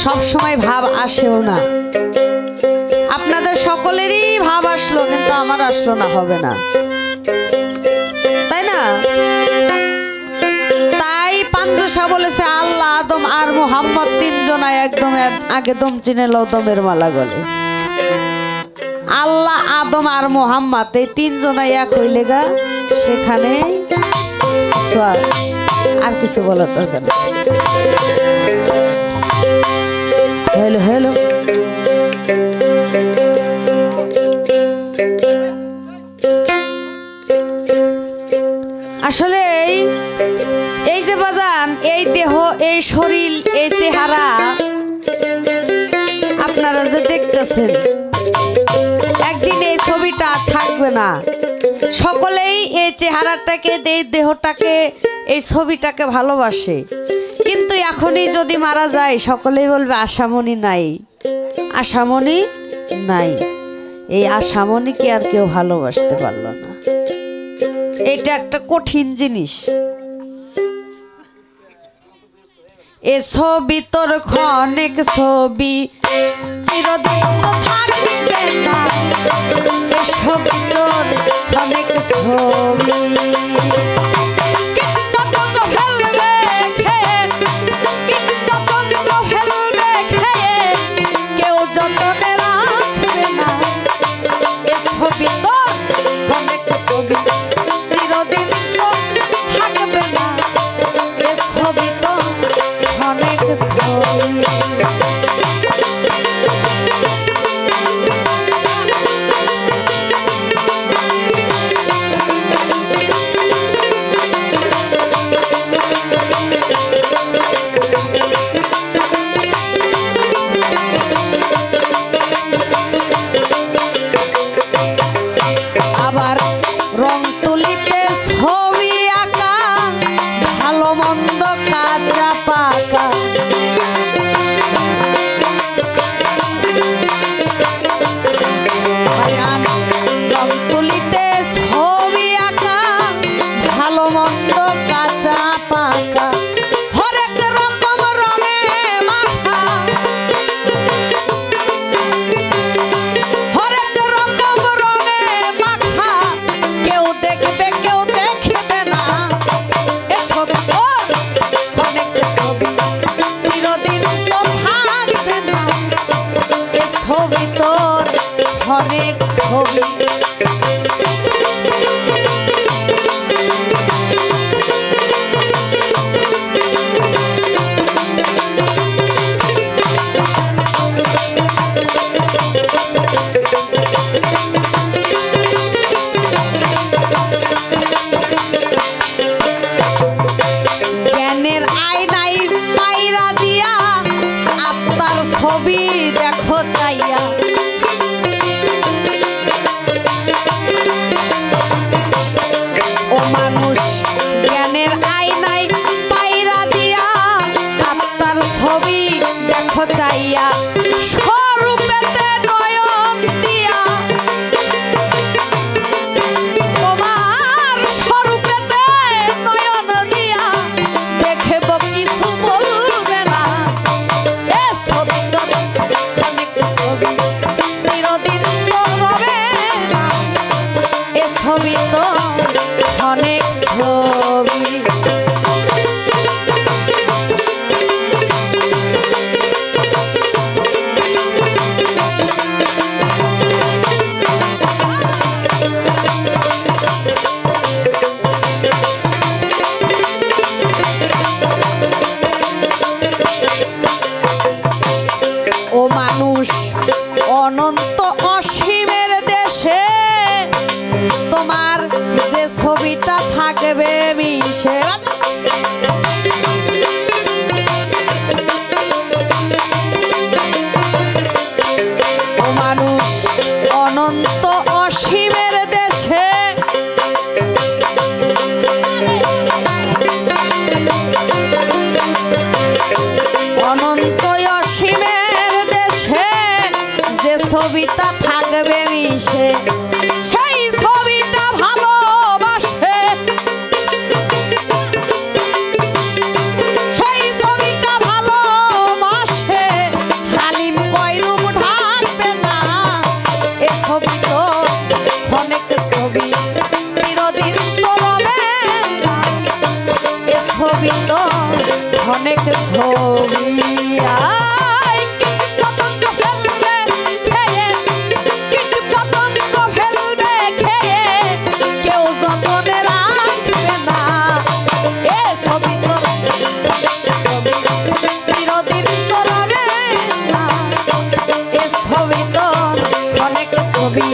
সব সময় ভাব আসেও না। আপনাদের সকলেরই ভাব আসলো, কিন্তু আমার আসলো না, হবে না, তাই না? তাই পান্দ্রসা বলেছে আল্লাহ, আদম আর মুহাম্মদ তিনজনায় একদম আগে দম চিনে লও দমের মালা গলে। আল্লাহ, আদম আর মুহাম্মদ এই তিনজনাই এক হইলে গা সেখানে আর কিছু বলার দরকার নেই। হ্যালো হ্যালো, আসলে এই যে বাজান, এই দেহ, এই শরীর, এই চেহারা আপনারা যে দেখতেছেন, একদিন এই ছবিটা থাকবে না। সকলেই এই চেহারাটাকে, এই দেহটাকে, এই ছবিটাকে ভালোবাসে, কিন্তু এখনই যদি মারা যায় সকলেই বলবে আশামণি নাই, আশামণি নাই। এই আশামণিকে আর কেউ ভালোবাসতে পারল না। এটা একটা কঠিন জিনিস। এ ছবি তোর ক্ষণিক ছবি, চিরদিন তো থাকবে না। এ ছবি তোর ক্ষণিক ছবি, কেউ যতনে রাখবে না। এ ছবি তোর ক্ষণিক ছবি, চিরদিন তো থাকবে না। এ ছবি তো অনেক ছবি। আবার রং তুলিতে ছবি আঁকা, ভালো মন্দ কাঁচা পাকা। রং তুলিতে ছবি আঁকা, ভালো মন্দ কাঁচা পাকা। হরেক রকম রঙে মাখা, হরেক রকম রঙে মাখা। কেউ দেখবে কেউ দেখবে না। এ ছবি তোর অনেক ছবি, চিরদিন তো থাকবে না। এ ছবি তোর অনেক ছবি। জ্ঞানের আয়নায় পায়রা দিয়া, আত্মার ছবি দেখো চাইয়া। ও মানুষ, জ্ঞানের আয়নায় পায়রা দিয়া, আত্মার ছবি দেখো চাইয়া। স্বরূপেতে নয়ন দিয়া, তোমার স্বরূপেতে নয়ন দিয়া, দেখব কিছু বলবে না। এ ছবি তো অনেক ছবি, চিরদিন তো হবে না। এ ছবি তো অনেক ছবি। ও মানুষ, অনন্ত অসীমের দেশে তোমার যে ছবিটা থাকবে মিশে। ও মানুষ, অনন্ত অসীমের দেশে অনন্ত অসীমের দেশে যে ছবিটা থাকবে মিশে, সেই ছবিটা ভালোবাসে। সেই ছবিটা ভালোবাসে অনেক ছবি আয় কীট পতঙ্গ ফেলবে খেয়ে, কীট পতঙ্গ ফেলবে খেয়ে, কেউ যতনে রাখবে না। এ ছবি তো ছবি চিরদিন তো রবে না। এ ছবি তো অনেক ছবি